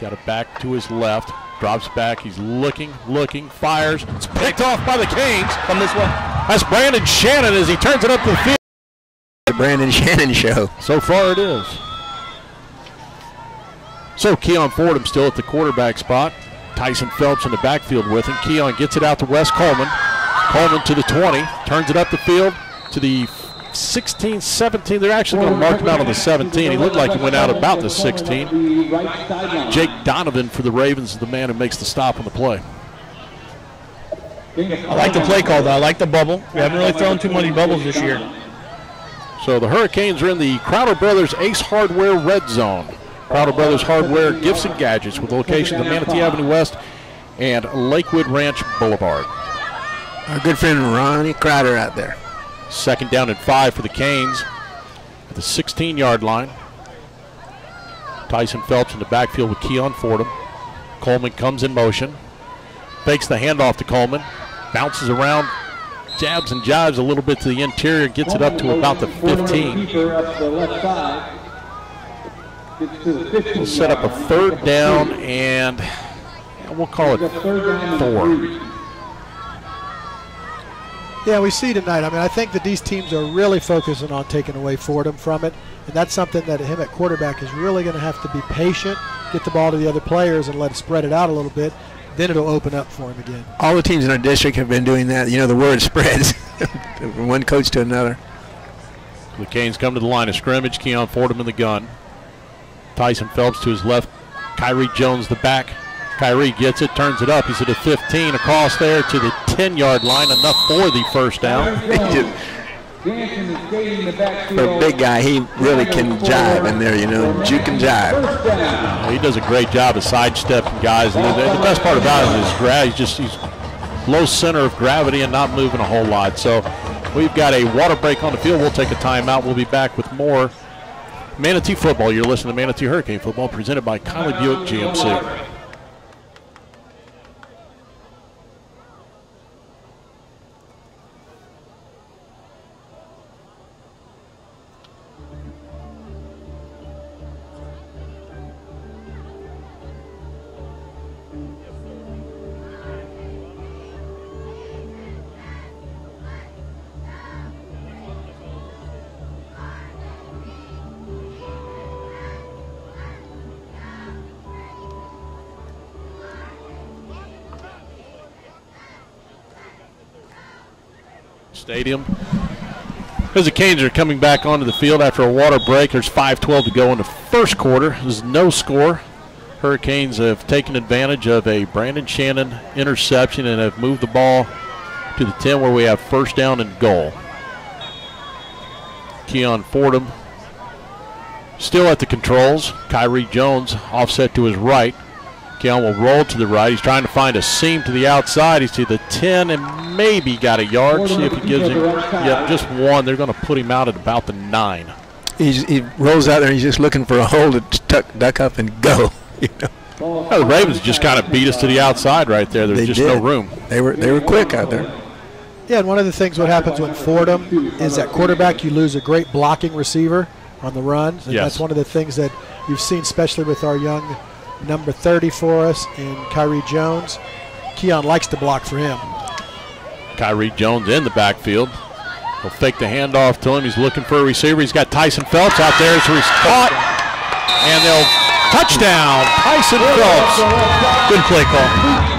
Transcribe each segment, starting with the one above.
Got it back to his left. Drops back. He's looking, fires. It's picked off by the Canes. Come this way. That's Brandon Shannon as he turns it up the field. The Brandon Shannon show. So far it is. So Keon Fordham still at the quarterback spot. Tyson Phelps in the backfield with him. Keon gets it out to Wes Coleman. Coleman to the 20. Turns it up the field to the 16, 17. They're actually going to mark him out on the 17. He looked like he went out about the 16. Jake Donovan for the Ravens is the man who makes the stop on the play. I like the play call, though. I like the bubble. We haven't really thrown too many bubbles this year. So the Hurricanes are in the Crowder Brothers Ace Hardware Red Zone. Crowder Brothers Hardware Gifts and Gadgets with locations at Manatee Avenue West and Lakewood Ranch Boulevard. Our good friend Ronnie Crowder out there. 2nd down and 5 for the Canes at the 16-yard line. Tyson Phelps in the backfield with Keon Fordham. Coleman comes in motion. Fakes the handoff to Coleman. Bounces around. Jabs and jives a little bit to the interior. Gets it up to about the 15. We'll set up a 3rd down and we'll call it 4. Yeah, we see tonight. I mean, I think that these teams are really focusing on taking away Fordham from it, and that's something that him at quarterback is really going to have to be patient, get the ball to the other players, and let it spread it out a little bit. Then it'll open up for him again. All the teams in our district have been doing that. You know, the word spreads from one coach to another. The Canes come to the line of scrimmage. Keon Fordham in the gun. Tyson Phelps to his left. Kyrie Jones the back. Kyrie gets it, turns it up. He's at the 15, across there to the 10-yard line, enough for the first down. For a big guy, he really can jive in there, you know, juke and jive. He does a great job of sidestepping guys. And the best part about it is he's low center of gravity and not moving a whole lot. So we've got a water break on the field. We'll take a timeout. We'll be back with more Manatee football. You're listening to Manatee Hurricane Football presented by Conley Buick GMC. Stadium. As the Canes are coming back onto the field after a water break, there's 5:12 to go in the first quarter. There's no score. Hurricanes have taken advantage of a Brandon Shannon interception and have moved the ball to the 10 where we have 1st down and goal. Keon Fordham still at the controls. Kyrie Jones offset to his right. Keon will roll to the right. He's trying to find a seam to the outside. He's to the 10 and maybe got a yard. See if he gives him just one. They're going to put him out at about the 9. He rolls out there and he's just looking for a hole to duck up and go. You know? Well, the Ravens just kind of beat us to the outside right there. There's just no room. They were quick out there. Yeah, and one of the things what happens when Fordham is at quarterback, you lose a great blocking receiver on the runs. And that's one of the things that you've seen, especially with our young number 30 for us and Kyrie Jones. Keon likes to block for him. Kyrie Jones in the backfield. He'll fake the handoff to him. He's looking for a receiver. He's got Tyson Phelps out there. So he's caught. And they'll touchdown. Tyson Phelps. Good play call.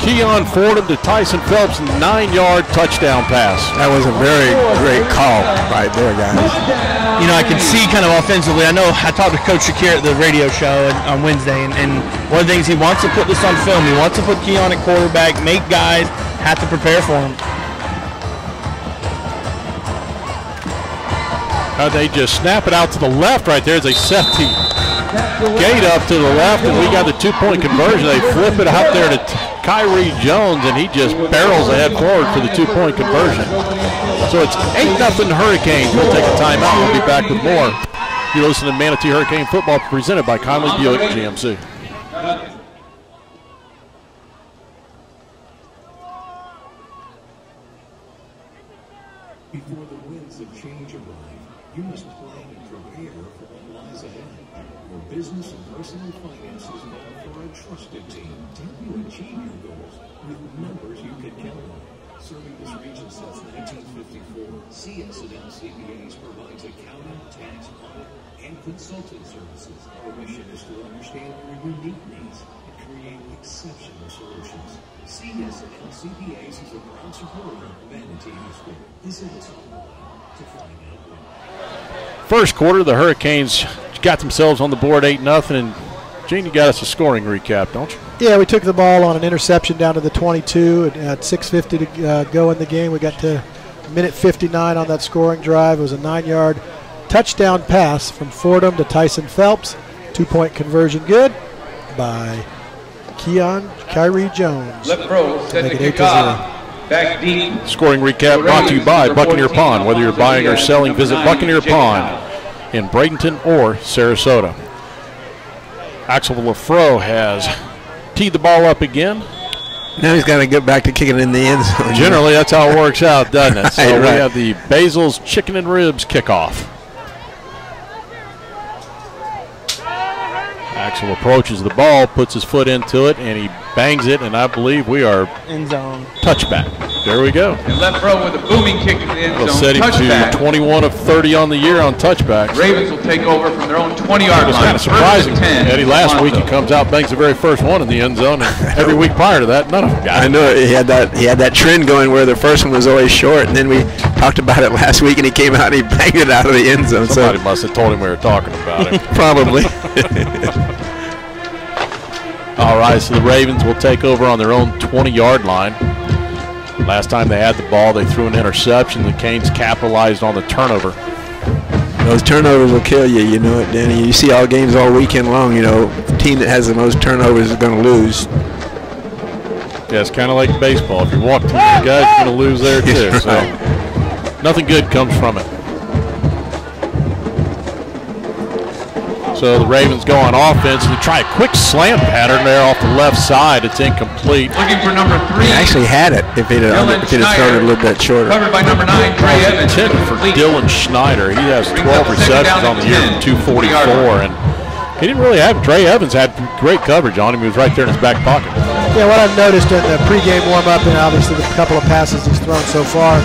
Keon Fordham to Tyson Phelps, 9-yard touchdown pass. That was a very great call right there, guys. You know, I can see kind of offensively. I know I talked to Coach Shakir at the radio show on Wednesday, and one of the things he wants to put this on film. He wants to put Keon at quarterback, make guys have to prepare for him. They just snap it out to the left right there as they set the gate up to the left, and we got the 2-point conversion. They flip it out there to Kyrie Jones, and he just barrels ahead forward for the 2-point conversion. So it's 8-0 Hurricanes. We'll take a timeout. We'll be back with more. You're listening to Manatee Hurricane Football presented by Conley Buick GMC. Before the winds of change arrive, you must plan and prepare for what lies ahead. Your business and personal finances now for a trusted team to help you achieve your goals with numbers you can count on. Serving this region since 1954, CS&L CPAs provides accounting, tax, audit, and consulting services. Our mission is to understand your unique needs and create exceptional solutions. CS&L CPAs is a proud supporter of Manatee School. Visit us online to find out more. First quarter, the Hurricanes got themselves on the board 8-0, and Gene, you got us a scoring recap, don't you? Yeah, we took the ball on an interception down to the 22 at 6:50 to go in the game. We got to minute 59 on that scoring drive. It was a 9-yard touchdown pass from Fordham to Tyson Phelps. 2-point conversion good by Kyrie Jones. Left row, set to kick off. Back deep. Scoring recap brought to you by Buccaneer Pond. Whether you're buying or selling, visit Buccaneer Pond in Bradenton or Sarasota. Axel Lafro has teed the ball up again. Now he's got to get back to kicking in the end zone. Generally, that's how it works out, doesn't it? So right. We have the Basil's Chicken and Ribs kickoff. Axel approaches the ball, puts his foot into it, and he bangs it, and I believe we are end zone. Touchback. There we go. And left row with a booming kick in the end zone. Set him Touchback. to 21 of 30 on the year on touchbacks. Ravens will take over from their own 20-yard line. It's kind of surprising. Eddie, last week he comes out, bangs the very first one in the end zone, and every week prior to that, none of them got it. I know he had that trend going where the first one was always short, and then we talked about it last week, and he came out and he banged it out of the end zone. Somebody must have told him we were talking about it. Probably. All right, so the Ravens will take over on their own 20-yard line. Last time they had the ball, they threw an interception. The Canes capitalized on the turnover. Those turnovers will kill you, you know it, Danny. You see all games all weekend long, you know, the team that has the most turnovers is going to lose. Yeah, it's kind of like baseball. If you walk too many guys, you're going to lose there too. Right. So nothing good comes from it. So the Ravens go on offense and try a quick slant pattern there off the left side. It's incomplete. Looking for number 3. He actually had it if he'd have thrown it a little bit shorter. Covered by number 9, Trey Evans. Intended for Dylan Schneider. He has 12 receptions on the year for 244, and he didn't really have. Trey Evans had great coverage on him. He was right there in his back pocket. Yeah, what I've noticed in the pregame warm-up and obviously the couple of passes he's thrown so far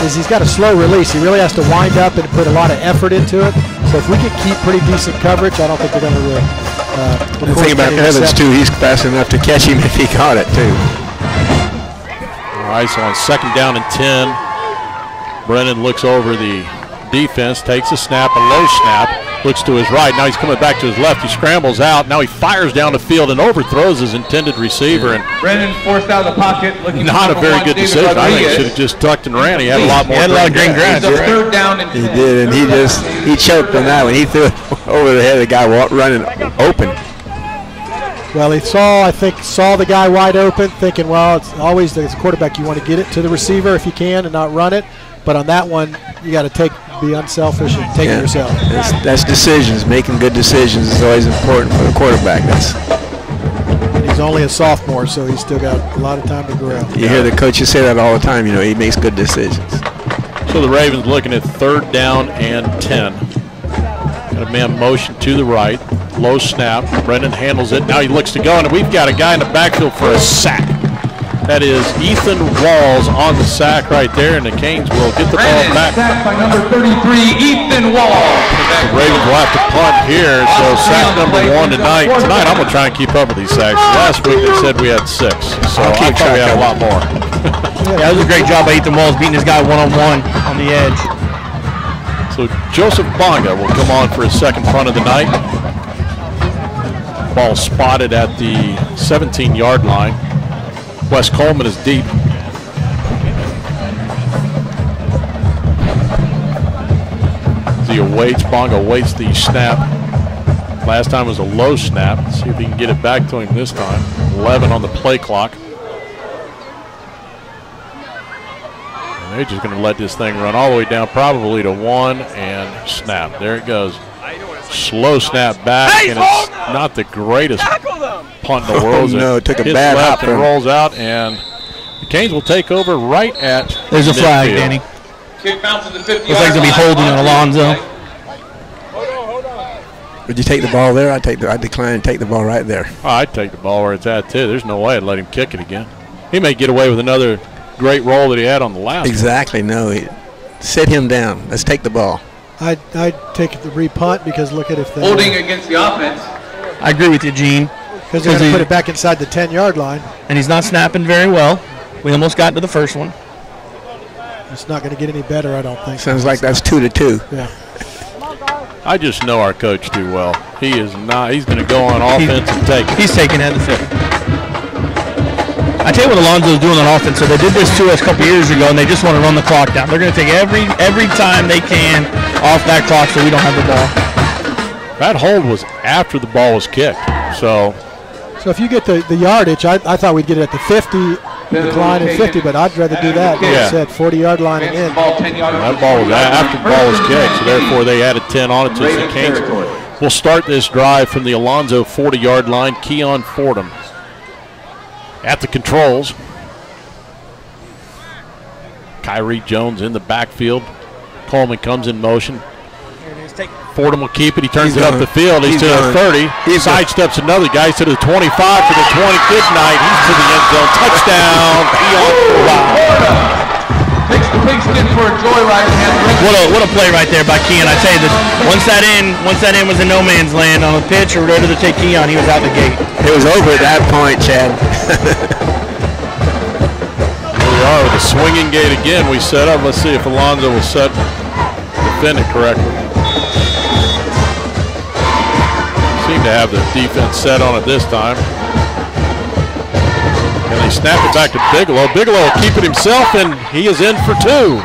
is he's got a slow release. He really has to wind up and put a lot of effort into it. So if we can keep pretty decent coverage, I don't think they're going to really. The thing about Evans, too, he's fast enough to catch him if he caught it, too. All right, so on 2nd down and 10, Brennan looks over the defense, takes a snap, a low snap, looks to his right. Now he's coming back to his left. He scrambles out. Now he fires down the field and overthrows his intended receiver. And Brennan forced out of the pocket. Looking not a very good decision. I think he should have just tucked and ran. He had a lot more green grass. Third down and 10. He did, and he choked on that one. He threw it over the head of the guy running open. Well, he saw the guy wide open, thinking, well, it's always as a quarterback you want to get it to the receiver if you can and not run it. But on that one, you got to be unselfish and take it yourself. That's decisions. Making good decisions is always important for the quarterback. He's only a sophomore, so he's still got a lot of time to grow. You hear the coaches say that all the time. You know, he makes good decisions. So the Ravens looking at 3rd down and 10. Got a man motion to the right. Low snap. Brendan handles it. Now he looks to go, and we've got a guy in the backfield for a sack. That is Ethan Walls on the sack right there, and the Canes will get the ball back. Sacked by number 33, Ethan Walls. The Ravens will have to punt here, so sack number 1 tonight. Tonight I'm going to try and keep up with these sacks. Last week they said we had 6, so I thought we had a lot more. Yeah, that was a great job by Ethan Walls beating his guy one-on-one on the edge. So Joseph Bonga will come on for his 2nd punt of the night. Ball spotted at the 17-yard line. Wes Coleman is deep. As he awaits, Bonga awaits the snap. Last time was a low snap. Let's see if he can get it back to him this time. 11 on the play clock. And they're just going to let this thing run all the way down, probably to 1, and snap. There it goes. Slow snap back, and it's not the greatest punt in the world. No, it took a bad hop and rolls out, and the Canes will take over right at There's a flag, midfield. Danny. Kick bounce to the 50-yard line. Looks like he'll be holding on Alonso. Would you take the ball there? I decline and take the ball right there. Oh, I'd take the ball where it's at, too. There's no way I'd let him kick it again. He may get away with another great roll that he had on the last Exactly. one. No, sit him down. Let's take the ball. I'd take the re-punt because look at if they Holding against the offense. I agree with you, Gene. Because they're going to put it back inside the 10-yard line. And he's not snapping very well. We almost got to the first one. It's not going to get any better, I don't think. Sounds like that's 2-2. Yeah. I just know our coach too well. He is not. He's going to go on offense and take it. He's taking it. I tell you what Alonso's doing on offense. So they did this to us a couple years ago, and they just want to run the clock down. They're going to take every time they can off that clock so we don't have the ball. That hold was after the ball was kicked. So if you get the yardage, I thought we'd get it at the 50, decline at 50, but I'd rather do that. Like I said, 40-yard line and in. That ball was after the ball was kicked, so therefore they added 10 on it to the Canes. We'll start this drive from the Alonso 40-yard line. Keon Fordham at the controls. Kyrie Jones in the backfield. Coleman comes in motion. Fordham will keep it. He turns it up the field. He's to the 30. He sidesteps another guy. He's to the 25, to the 20. Good night. He's to the end zone. Touchdown. Takes the pigskin for a joyride. What a play right there by Keon. I tell you, once that in was in no man's land on the pitch or ready to take Keon, he was out the gate. It was over at that point, Chad. Here we are with a swinging gate again. We set up. Let's see if Alonso will defend it correctly. Seem to have the defense set on it this time. And they snap it back to Bigelow. Bigelow will keep it himself, and he is in for two.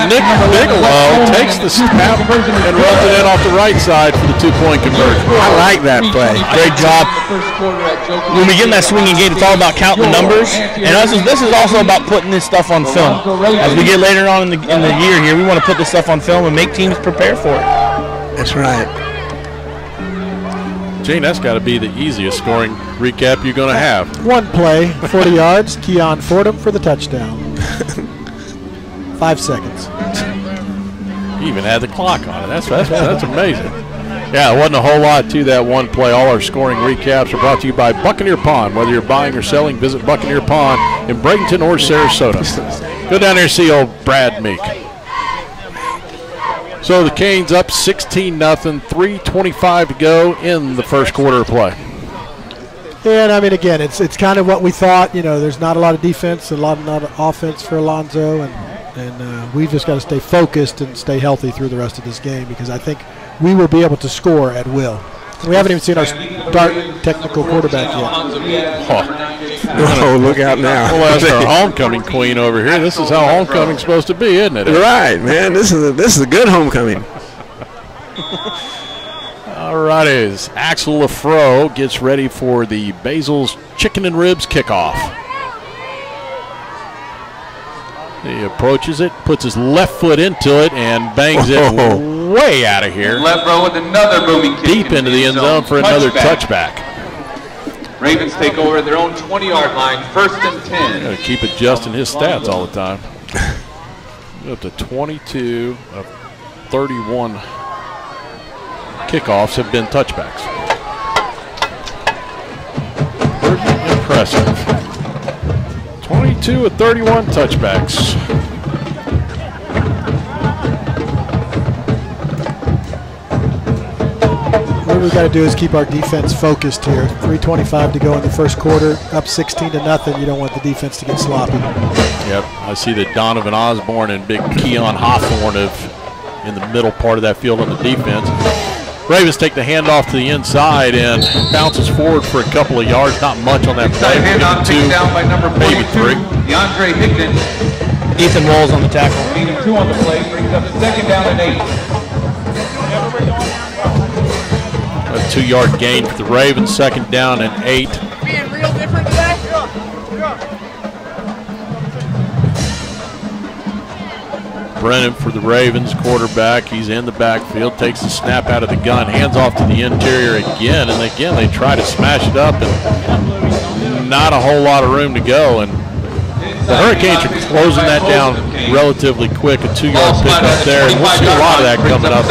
Nick Bigelow takes the snap and runs it in off the right side for the 2-point conversion. I like that play. Great job. When we get in that swinging gate, it's all about counting the numbers. And this is also about putting this stuff on film. As we get later on in the year here, we want to put this stuff on film and make teams prepare for it. That's right. Gene, that's got to be the easiest scoring recap you're going to have. One play, 40 yards, Keon Fordham for the touchdown. 5 seconds. He even had the clock on it. That's amazing. Yeah, it wasn't a whole lot to that one play. All our scoring recaps are brought to you by Buccaneer Pond. Whether you're buying or selling, visit Buccaneer Pond in Bradenton or Sarasota. Go down there and see old Brad Meek. So the Canes up 16-0, 3:25 to go in the first quarter of play. Yeah, and I mean, again, it's kind of what we thought. You know, there's not a lot of defense, a lot of offense for Alonso, and we've just got to stay focused and stay healthy through the rest of this game because I think we will be able to score at will. We haven't even seen our start technical quarterback yet. Oh, look out now. Well, that's our homecoming queen over here. This is how homecoming's supposed to be, isn't it? Right, man. This is a good homecoming. All right, as Axel Lafro gets ready for the Basil's Chicken and Ribs kickoff. He approaches it, puts his left foot into it, and bangs it way out of here. Left row with another booming kick. Deep into the end zone for another touchback. Ravens take over at their own 20-yard line, 1st and 10. Got to keep adjusting his stats all the time. Up to 22 of 31 kickoffs have been touchbacks. Pretty impressive. 22 of 31 touchbacks. What we've got to do is keep our defense focused here. 3:25 to go in the first quarter, up 16-0. You don't want the defense to get sloppy. Yep, I see that Donovan Osborne and big Keon Hawthorne in the middle part of that field on the defense. Ravens take the handoff to the inside and bounces forward for a couple of yards. Not much on that play. Handoff taken down by number 42, maybe 3. DeAndre Higdon. Ethan Walls on the tackle. Gain of 2 on the play, brings up 2nd down and 8. A 2-yard gain for the Ravens, 2nd down and 8. Being real different today? Brennan for the Ravens, quarterback. He's in the backfield, takes the snap out of the gun, hands off to the interior again, and again they try to smash it up, and not a whole lot of room to go. And The Hurricanes are closing that down relatively quick, a 2-yard pickup there, and we'll see a lot of that coming up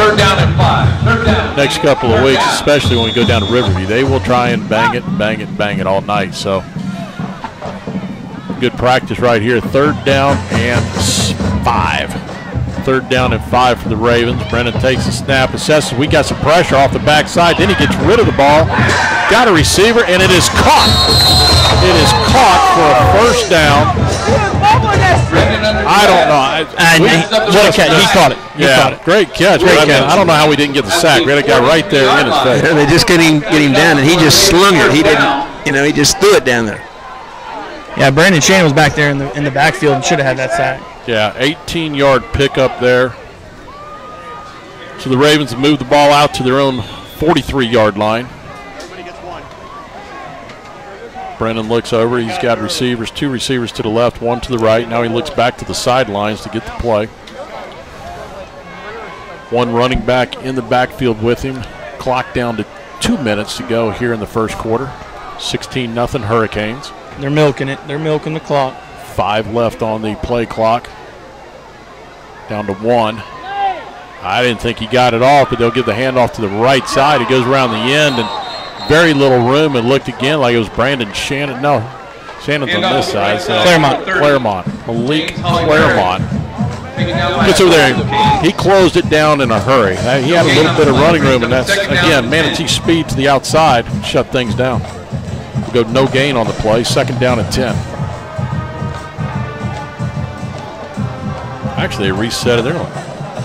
next couple of weeks, especially when we go down to Riverview. They will try and bang it and bang it and bang it all night. So good practice right here. 3rd down and 5. 3rd down and 5 for the Ravens. Brennan takes the snap, assesses. We got some pressure off the backside. Then he gets rid of the ball. Got a receiver, and it is caught. It is caught for a 1st down. I don't know. What a catch. He caught it. He caught it. Great catch. I don't know how we didn't get the sack. We had a guy right there in his face. They just get him down, and he just slung it. He didn't, he just threw it down there. Yeah, Brandon Shannon was back there in the backfield and should have had that sack. Yeah, 18-yard pickup there. So the Ravens have moved the ball out to their own 43-yard line. Brennan looks over. He's got receivers, 2 receivers to the left, 1 to the right. Now he looks back to the sidelines to get the play. 1 running back in the backfield with him. Clock down to 2 minutes to go here in the first quarter. 16-0 Hurricanes. They're milking it. They're milking the clock. 5 left on the play clock. Down to 1. I didn't think he got it off, but they'll give the handoff to the right side. He goes around the end, and very little room, and looked again like it was Brandon Shannon. No, Shannon's on this side. So Claremont. Malik Claremont. Gets over there. He closed it down in a hurry. He had a little bit of running room, and that's, again, Manatee speed to the outside. Shut things down. Go no gain on the play. 2nd down and 10. Actually, they reset it. They're going to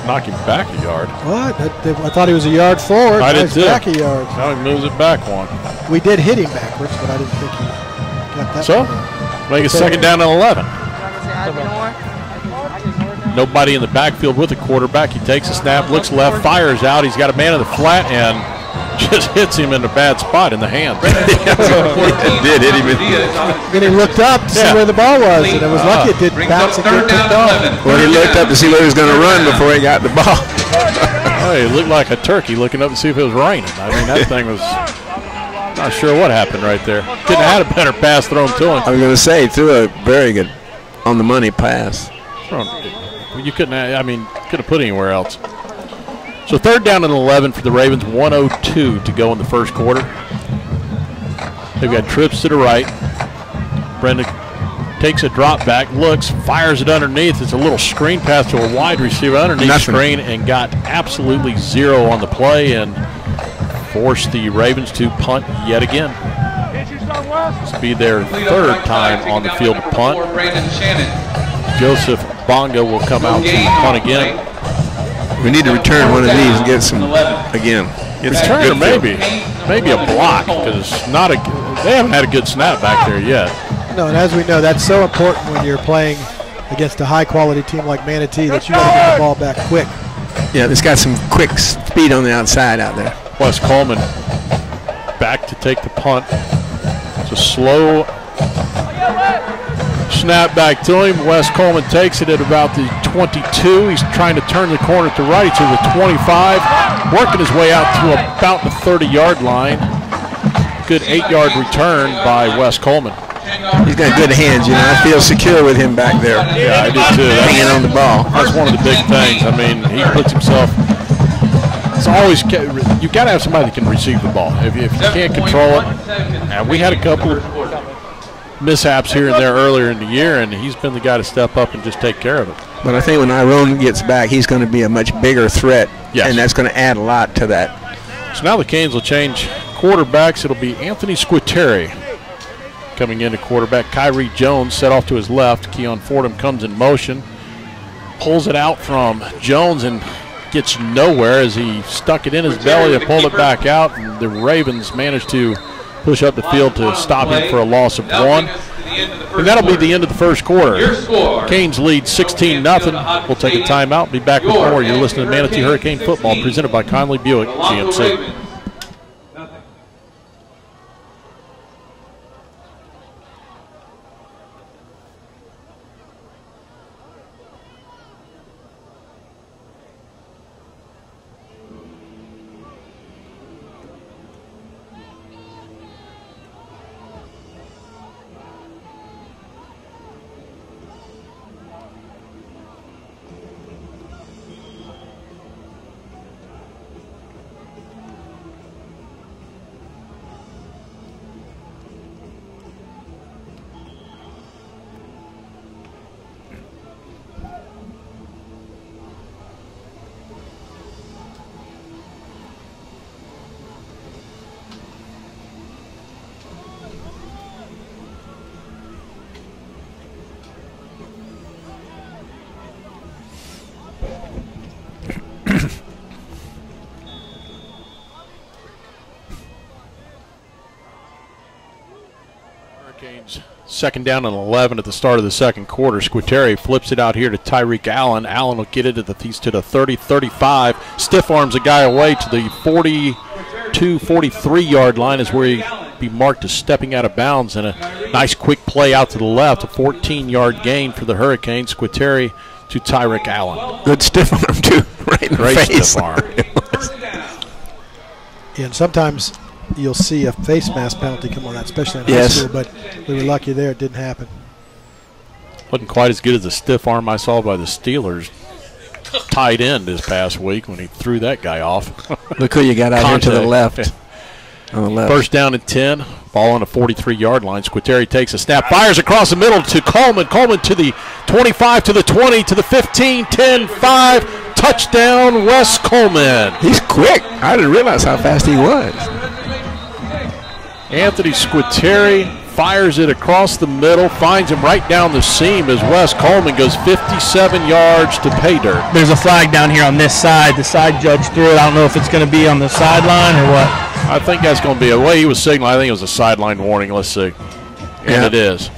knock him back a yard. What? I thought he was a yard forward. I did too. Back a yard. Now he moves it back 1. We did hit him backwards, but I didn't think he got that. So, make it 2nd down and 11. Nobody in the backfield with the quarterback. He takes a snap, looks left, fires out. He's got a man in the flat and just hits him in a bad spot in the hands. It did hit him. Then he looked up to see where the ball was, and it was lucky it didn't bounce and get picked off. Well, he looked up to see where he was going to run before he got the ball. Oh, he looked like a turkey looking up to see if it was raining. I mean, that thing was not sure what happened right there. Couldn't have had a better pass thrown to him. I was going to say, he threw a very good on-the-money pass. You couldn't have put anywhere else. So 3rd down and 11 for the Ravens, 1:02 to go in the first quarter. They've got trips to the right. Brendan takes a drop back, looks, fires it underneath. It's a little screen pass to a wide receiver underneath screen and got absolutely 0 on the play and forced the Ravens to punt yet again. This will be their 3rd time on the field to punt. Joseph Bonga will come out to punt again. We need to return one of these and get some again. Return or maybe a block, because they haven't had a good snap back there yet. No, and as we know, that's so important when you're playing against a high-quality team like Manatee that you got to get the ball back quick. Yeah, it's got some quick speed on the outside out there. Wes Coleman back to take the punt. It's a slow snap back to him. Wes Coleman takes it at about the 22. He's trying to turn the corner to right to the 25, working his way out to about the 30-yard line. Good 8-yard return by Wes Coleman. He's got good hands, I feel secure with him back there. Yeah, I do too. Hanging on the ball. That's one of the big things. I mean, he puts himself. It's always you got to have somebody that can receive the ball. If you can't control it, and we had a couple of mishaps here and there earlier in the year, and he's been the guy to step up and just take care of it. But I think when Iron gets back, he's going to be a much bigger threat, yes, and that's going to add a lot to that. So now the Canes will change quarterbacks. It'll be Anthony Squitieri coming into quarterback. Kyrie Jones set off to his left. Keon Fordham comes in motion, pulls it out from Jones and gets nowhere as he stuck it in his belly and pulled it back out. And the Ravens managed to push up the field to stop him for a loss of 1. And that'll be the end of the first quarter. Canes lead 16-0. We'll take a timeout. Be back with more. You're listening to Manatee Hurricane Football presented by Conley Buick GMC. Hurricanes second down and 11 at the start of the second quarter. Squitieri flips it out here to Tyreek Allen. Allen will get it to the 30, 35. Stiff arms a guy away to the 42, 43-yard line is where he be marked as stepping out of bounds, and a nice quick play out to the left, a 14-yard gain for the Hurricanes. Squitieri to Tyreek Allen. Good stiff arm, too, right in the face. Stiff arm. And sometimes you'll see a face mask penalty come on that, especially in high school, but we were lucky there it didn't happen. Wasn't quite as good as the stiff arm I saw by the Steelers tight end this past week when he threw that guy off. Look who you got out here to the left. On the left. First down and 10. Ball on the 43-yard line. Squitieri takes a snap, fires across the middle to Coleman. Coleman to the 25, to the 20, to the 15, 10, 5. Touchdown, Wes Coleman. He's quick. I didn't realize how fast he was. Anthony Squitieri fires it across the middle, finds him right down the seam as Wes Coleman goes 57 yards to pay dirt. There's a flag down here on this side. The side judge threw it. I don't know if it's going to be on the sideline or what. I think that's going to be a way he was signaling. I think it was a sideline warning. Let's see. And it is.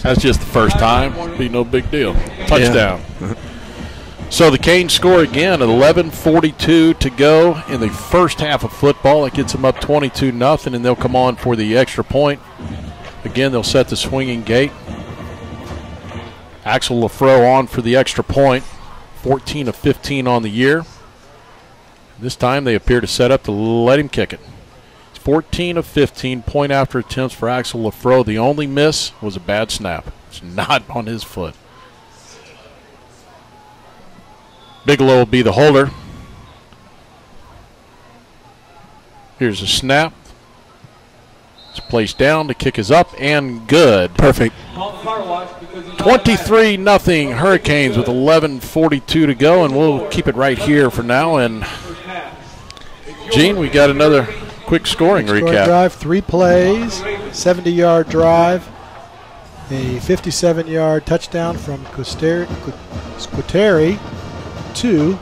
That's just the first time. Be no big deal. Touchdown. Yeah. So the Canes score again at 11:42 to go in the first half of football. It gets them up 22-0, and they'll come on for the extra point. Again, they'll set the swinging gate. Axel Lafreau on for the extra point. 14 of 15 on the year. This time they appear to set up to let him kick it. It's 14 of 15 point after attempts for Axel Lafreau. The only miss was a bad snap. It's not on his foot. Bigelow will be the holder. Here's a snap. It's placed down. The kick is up and good. Perfect. 23-0 Hurricanes with 11:42 to go, and we'll keep it right here for now. And Gene, we got another quick scoring recap. Drive, 3 plays, 70-yard drive, a 57-yard touchdown from Squitieri to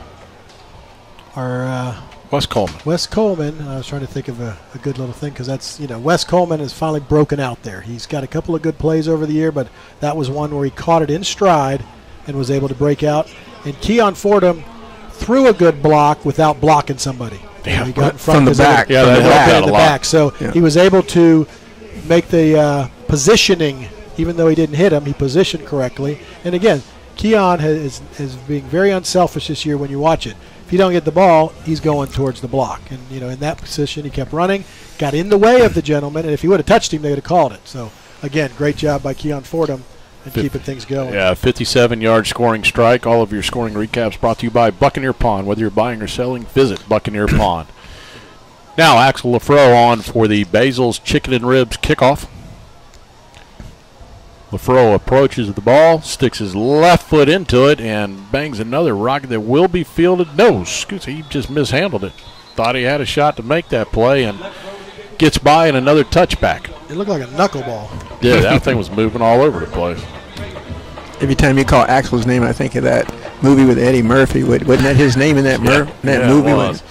our Wes Coleman. Wes Coleman. I was trying to think of a good little thing because that's, Wes Coleman has finally broken out there. He's got a couple of good plays over the year, but that was one where he caught it in stride and was able to break out. And Keon Fordham threw a good block without blocking somebody. Yeah, he got in front from the back. Yeah, that helped out a lot. back. So he was able to make the positioning, even though he didn't hit him, he positioned correctly. And again, Keon is being very unselfish this year when you watch it. If you don't get the ball, he's going towards the block. And, in that position, he kept running, got in the way of the gentleman, and if he would have touched him, they would have called it. So, again, great job by Keon Fordham and keeping things going. Yeah, 57-yard scoring strike. All of your scoring recaps brought to you by Buccaneer Pawn. Whether you're buying or selling, visit Buccaneer Pawn. Now, Axel Lafreau on for the Basil's Chicken and Ribs kickoff. Lafreau approaches the ball, sticks his left foot into it, and bangs another rocket that will be fielded. No, he just mishandled it. Thought he had a shot to make that play and gets by and another touchback. It looked like a knuckleball. Yeah, that thing was moving all over the place. Every time you call Axel's name, I think of that movie with Eddie Murphy. Wasn't that his name in that, movie? It was.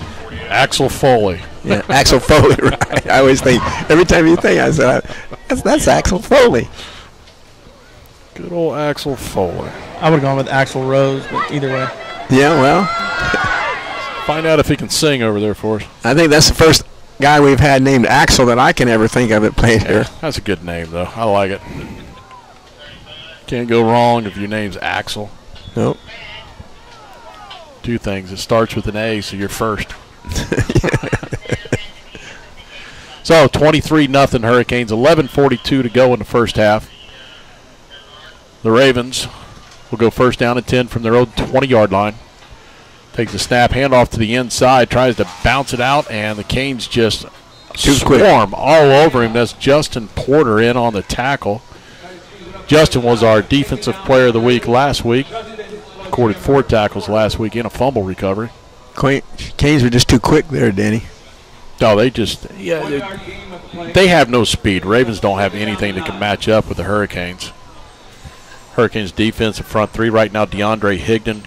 Axel Foley. Yeah, Axel Foley, right. I always think, every time you think, I said, that's Axel Foley. Good old Axel Foley. I would have gone with Axel Rose, but either way. Yeah, well. Find out if he can sing over there for us. I think that's the first guy we've had named Axel that I can ever think of that played here. That's a good name, though. I like it. Can't go wrong if your name's Axel. Nope. 2 things. It starts with an A, so you're first. So, 23-0 Hurricanes. 11:42 to go in the first half. The Ravens will go first down and 10 from their own 20-yard line. Takes a snap, handoff to the inside, tries to bounce it out, and the Canes just swarm all over him. That's Justin Porter in on the tackle. Justin was our defensive player of the week last week. Recorded 4 tackles last week and a fumble recovery. Canes were just too quick there, Danny. Oh, they have no speed. Ravens don't have anything that can match up with the Hurricanes. Hurricanes defensive front 3 right now, DeAndre Higdon,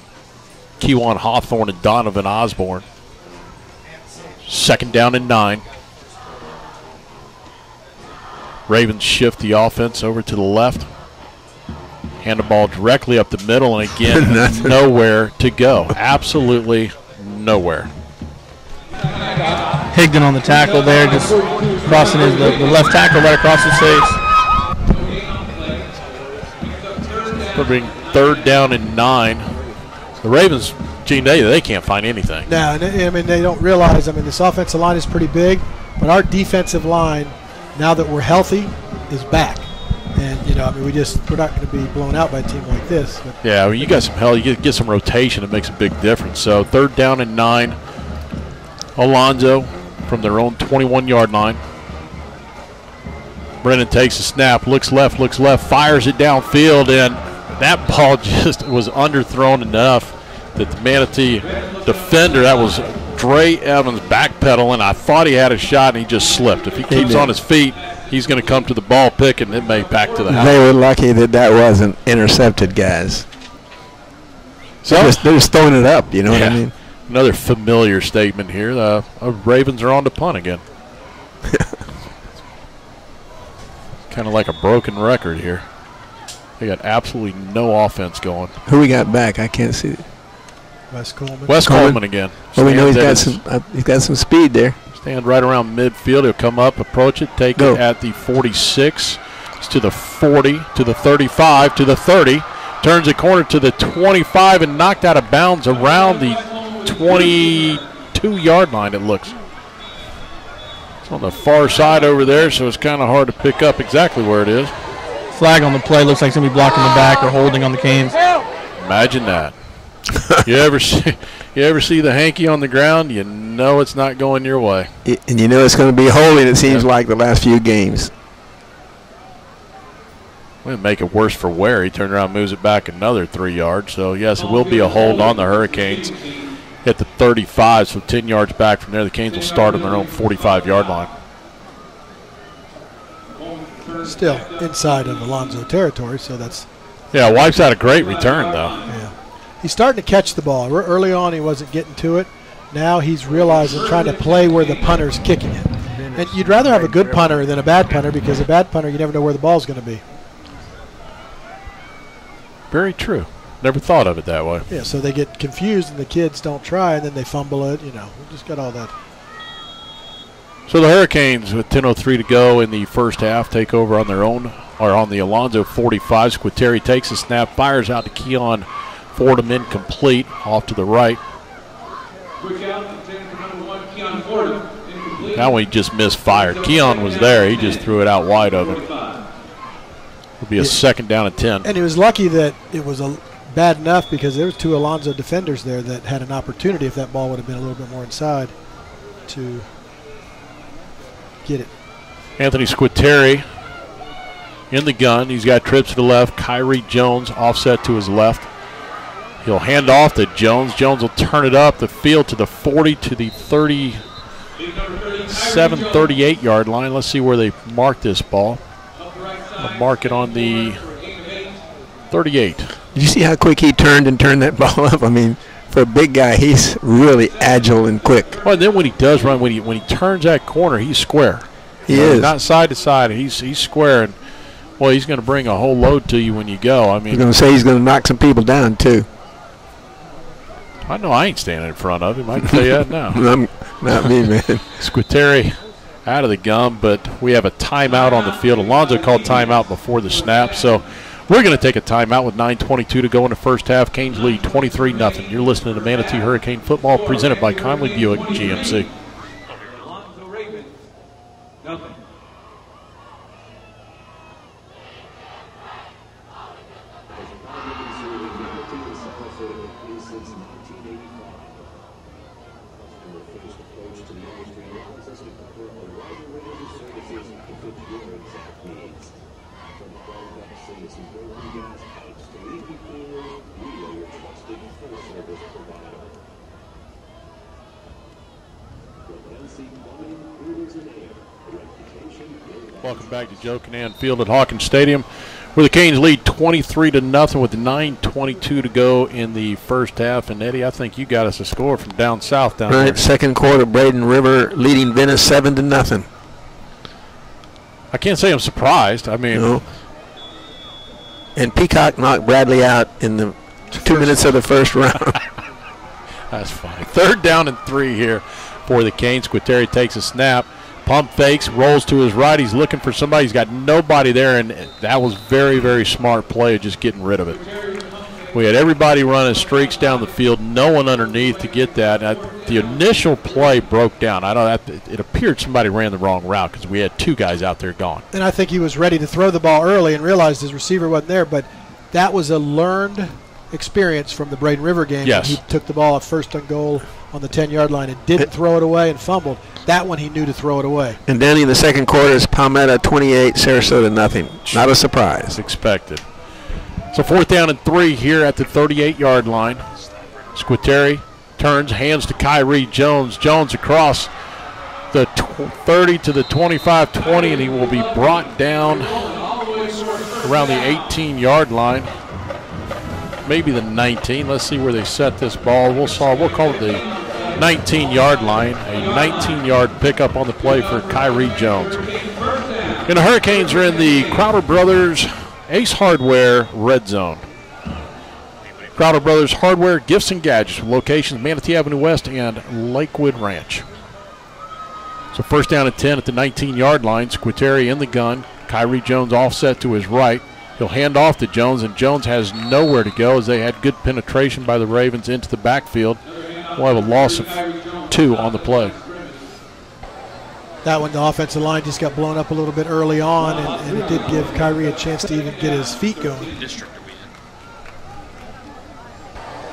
Kewan Hawthorne, and Donovan Osborne. Second down and 9. Ravens shift the offense over to the left. Hand the ball directly up the middle, and again, nowhere to go. Absolutely nowhere. Higdon on the tackle there, just crossing the left tackle right across his face. It'll bring 3rd down and 9. The Ravens, Gene, they can't find anything. No, I mean, they don't realize, this offensive line is pretty big, but our defensive line, now that we're healthy, is back. And, we're not going to be blown out by a team like this. But yeah, you got some hell. You get some rotation. It makes a big difference. So 3rd down and 9. Alonso from their own 21-yard line. Brennan takes a snap, looks left, fires it downfield, and that ball just was underthrown enough that the Manatee defender, that was Dre Evans, backpedaling. I thought he had a shot, and he just slipped. If he keeps on his feet, he's going to come to the ball pick, and it may back to the house. They were lucky that wasn't intercepted, guys. So they're just throwing it up, you know what I mean? Another familiar statement here. The Ravens are on to punt again. Kind of like a broken record here. They got absolutely no offense going. Who we got back? I can't see it. Wes Coleman. Wes Coleman again. Well, we know he's got some speed there. Stand right around midfield. He'll come up, approach it, take it at the 46. It's to the 40, to the 35, to the 30. Turns the corner to the 25 and knocked out of bounds around the 22-yard line, it looks. It's on the far side over there, so it's kind of hard to pick up exactly where it is. Flag on the play. Looks like somebody blocking the back or holding on the Canes. Imagine that. You ever see the hanky on the ground, you know it's not going your way. And you know it's going to be holding, it seems like, the last few games. We'll make it worse for Ware. He turned around, moves it back another 3 yards. So, yes, it will be a hold on the Hurricanes at the 35. So 10 yards back from there, the Canes will start on their own 45-yard line. Still inside of Alonso territory, so that's... Yeah, wipes out a great return, though. Yeah. He's starting to catch the ball. Early on, he wasn't getting to it. Now he's realizing, trying to play where the punter's kicking it. And you'd rather have a good punter than a bad punter, because a bad punter, you never know where the ball's going to be. Very true. Never thought of it that way. Yeah, so they get confused and the kids don't try, and then they fumble it. We just got all that. So the Hurricanes, with 10:03 to go in the first half, take over on their own, or on the Alonso 45. Squitieri takes a snap, fires out to Keon Fordham, incomplete, off to the right. Now he just misfired. Keon was there. He just threw it out wide of him. It'll be a 2nd down and 10. And he was lucky that it was bad enough, because there was 2 Alonso defenders there that had an opportunity, if that ball would have been a little bit more inside, to get it. Anthony Squitieri in the gun. He's got trips to the left. Kyrie Jones offset to his left. He'll hand off to Jones. Jones will turn it up the field to the 40, to the 37, 38-yard line. Let's see where they mark this ball. I'll mark it on the 38. Did you see how quick he turned that ball up? I mean, for a big guy, he's really agile and quick. Well, and then when he does run, when he turns that corner, he's square. He is. Not side to side. He's square, and well, he's going to bring a whole load to you when you go. I mean, you're going to say he's going to knock some people down too. I know I ain't standing in front of him. I can tell you that now. Not me, man. Squitieri out of the gun, but we have a timeout on the field. Alonso called timeout before the snap, so we're going to take a timeout with 9:22 to go in the first half. Canes lead 23-0. You're listening to Manatee Hurricane Football, presented by Conley Buick GMC. Welcome back to Joe Canaan Field at Hawkins Stadium, where the Canes lead 23-0 with 9:22 to go in the first half. And Eddie, I think you got us a score from down south down there. Right, second quarter, Braden River leading Venice 7-0. I can't say I'm surprised. I mean, no. And Peacock knocked Bradley out in the 2 minutes of the first round. That's funny. 3rd down and 3 here for the Canes. Squitieri takes a snap, pump fakes, rolls to his right. He's looking for somebody. He's got nobody there, and that was very, very smart play of just getting rid of it. We had everybody running streaks down the field, no one underneath to get that. The initial play broke down. It appeared somebody ran the wrong route because we had 2 guys out there gone. And I think he was ready to throw the ball early and realized his receiver wasn't there, but that was a learned experience from the Braden River game. Yes. He took the ball at 1st and goal on the 10-yard line and didn't throw it away and fumbled. That one he knew to throw it away. And Danny, in the second quarter is Palmetto 28, Sarasota nothing. Not a surprise. As expected. So 4th down and 3 here at the 38-yard line. Squitieri turns, hands to Kyrie Jones. Jones across the 30 to the 25-20, and he will be brought down around the 18-yard line. Maybe the 19. Let's see where they set this ball. We'll call it the 19-yard line. A 19-yard pickup on the play for Kyrie Jones. And the Hurricanes are in the Crowder Brothers Ace Hardware Red Zone. Crowder Brothers Hardware, Gifts and Gadgets, with locations Manatee Avenue West and Lakewood Ranch. So 1st down and 10 at the 19-yard line. Squitieri in the gun. Kyrie Jones offset to his right. He'll hand off to Jones, and Jones has nowhere to go as they had good penetration by the Ravens into the backfield. We'll have a loss of 2 on the play. That one, the offensive line just got blown up a little bit early on, and it did give Kyrie a chance to even get his feet going.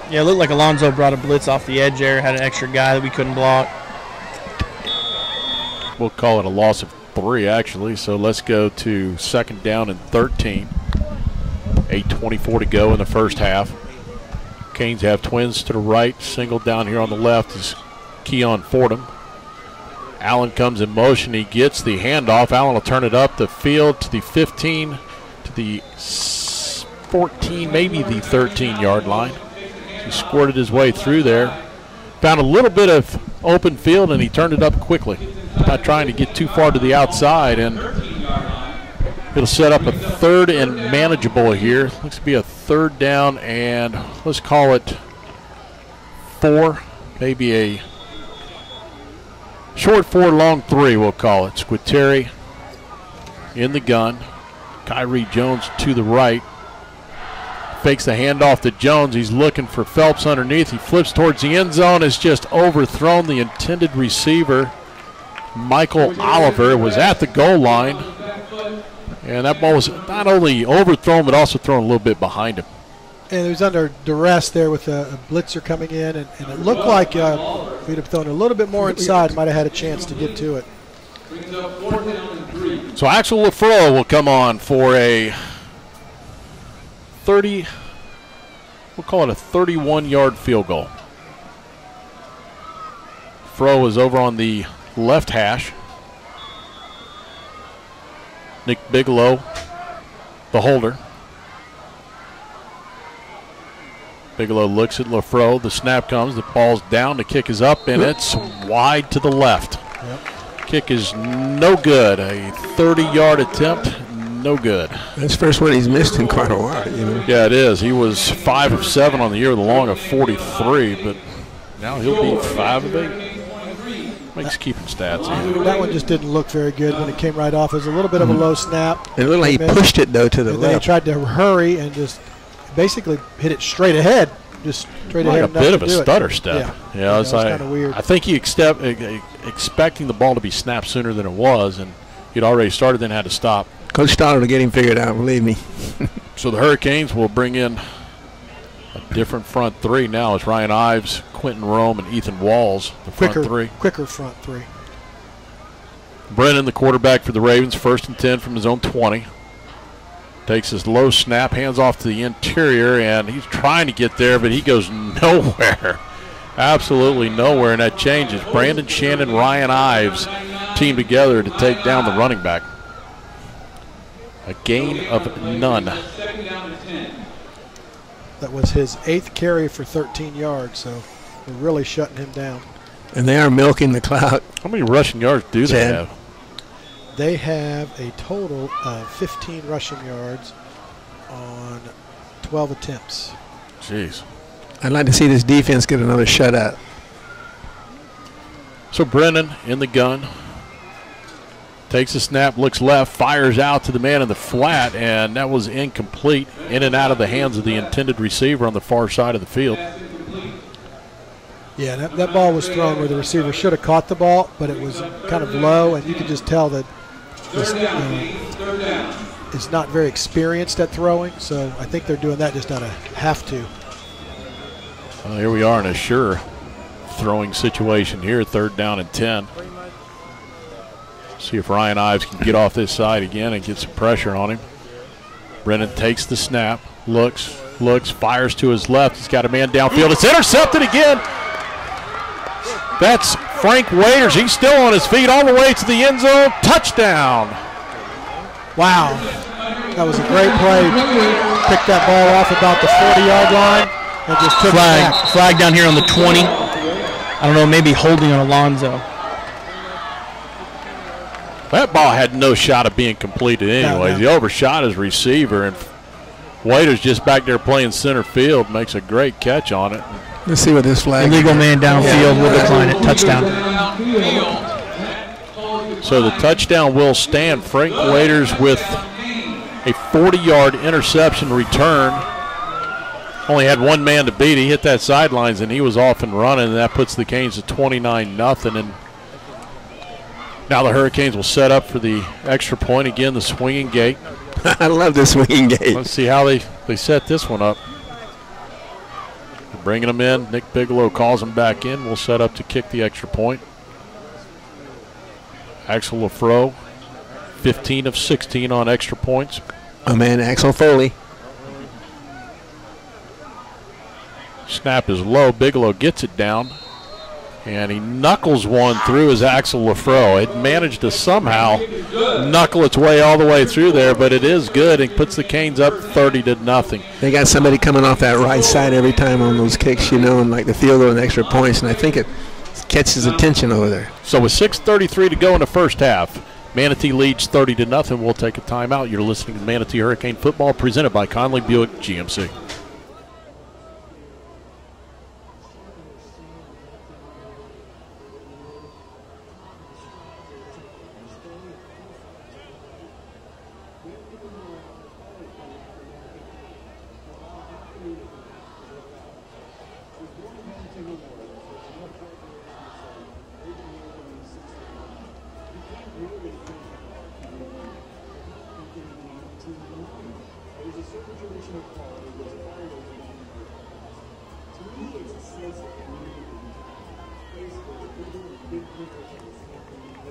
Yeah, it looked like Alonso brought a blitz off the edge there, had an extra guy that we couldn't block. We'll call it a loss of 3, actually. So let's go to 2nd down and 13. 8:24 to go in the first half. Canes have twins to the right. Single down here on the left is Keon Fordham. Allen comes in motion. He gets the handoff. Allen will turn it up the field to the 15, to the 14, maybe the 13-yard line. He squirted his way through there. Found a little bit of open field, and he turned it up quickly. Not trying to get too far to the outside, and it'll set up a 3rd and manageable here. Looks to be a 3rd down, and let's call it 4, maybe a short 4, long 3, we'll call it. Squitieri in the gun. Kyrie Jones to the right. Fakes the handoff to Jones. He's looking for Phelps underneath. He flips towards the end zone. Has just overthrown the intended receiver. Michael Oliver was at the goal line. And that ball was not only overthrown, but also thrown a little bit behind him. And he was under duress there with a blitzer coming in, and it looked like if he'd have thrown a little bit more inside, might have had a chance to get to it. So Axel Lafro will come on for a 30, we'll call it a 31-yard field goal. Fro is over on the left hash. Nick Bigelow, the holder. Bigelow looks at Lafro. The snap comes. The ball's down. The kick is up, and it's wide to the left. Yep. Kick is no good. A 30-yard attempt, no good. That's the first one he's missed in quite a while. You know? Yeah, it is. He was 5 of 7 on the year with a long of 43, but now he'll be 5 of 8. Makes keeping stats easy. That one just didn't look very good when it came right off. It was a little bit of a low snap. And little he pushed it, though, to the left. They tried to hurry and just basically hit it straight ahead. Just straight like ahead. Like a bit of a stutter step. Yeah, it's kind of weird. I think he expecting the ball to be snapped sooner than it was, and he'd already started, then had to stop. Coach Stoddard will get him figured out, believe me. So the Hurricanes will bring in a different front 3 now. It's Ryan Ives, Quentin Rome, and Ethan Walls, the front 3. Quicker front 3. Brennan, the quarterback for the Ravens, 1st and 10 from his own 20. Takes his low snap, hands off to the interior, and he's trying to get there, but he goes nowhere. Absolutely nowhere, and that changes. Brandon Shannon, Ryan Ives team together to take down the running back. A gain of none. That was his 8th carry for 13 yards, so we're really shutting him down. And they are milking the clock. How many rushing yards do they have? They have a total of 15 rushing yards on 12 attempts. Jeez. I'd like to see this defense get another shutout. So Brennan in the gun. Takes a snap, looks left, fires out to the man in the flat, and that was incomplete. In and out of the hands of the intended receiver on the far side of the field. Yeah, that ball was thrown where the receiver should have caught the ball, but it was kind of low, and you could just tell that this is not very experienced at throwing, so I think they're doing that just out of have to. Well, here we are in a sure throwing situation here, 3rd down and 10. See if Ryan Ives can get off this side again and get some pressure on him. Brennan takes the snap, looks, fires to his left. He's got a man downfield. It's intercepted again. That's Frank Waiters. He's still on his feet all the way to the end zone. Touchdown. Wow. That was a great play. Picked that ball off about the 40-yard line and just took it back. Flag down here on the 20. I don't know, maybe holding on Alonso. That ball had no shot of being completed anyways. No. He overshot his receiver, and Waiters just back there playing center field, makes a great catch on it. Let's see what this flag. Illegal man downfield will decline it. Touchdown. So the touchdown will stand. Frank Waiters with a 40-yard interception return. Only had one man to beat. He hit that sidelines, and he was off and running, and that puts the Canes at 29-0. And now the Hurricanes will set up for the extra point. Again, the swinging gate. I love the swinging gate. Let's see how they set this one up. They're bringing them in. Nick Bigelow calls them back in. We'll set up to kick the extra point. Axel Lafro, 15 of 16 on extra points. Oh, man, Axel Foley. Snap is low. Bigelow gets it down. And he knuckles one through his Axel Lafro. It managed to somehow knuckle its way all the way through there, but it is good and puts the Canes up 30-0. They got somebody coming off that right side every time on those kicks, you know, and like the field goal and extra points, and I think it catches attention over there. So with 6:33 to go in the first half, Manatee leads 30-0. We'll take a timeout. You're listening to Manatee Hurricane Football presented by Conley Buick GMC.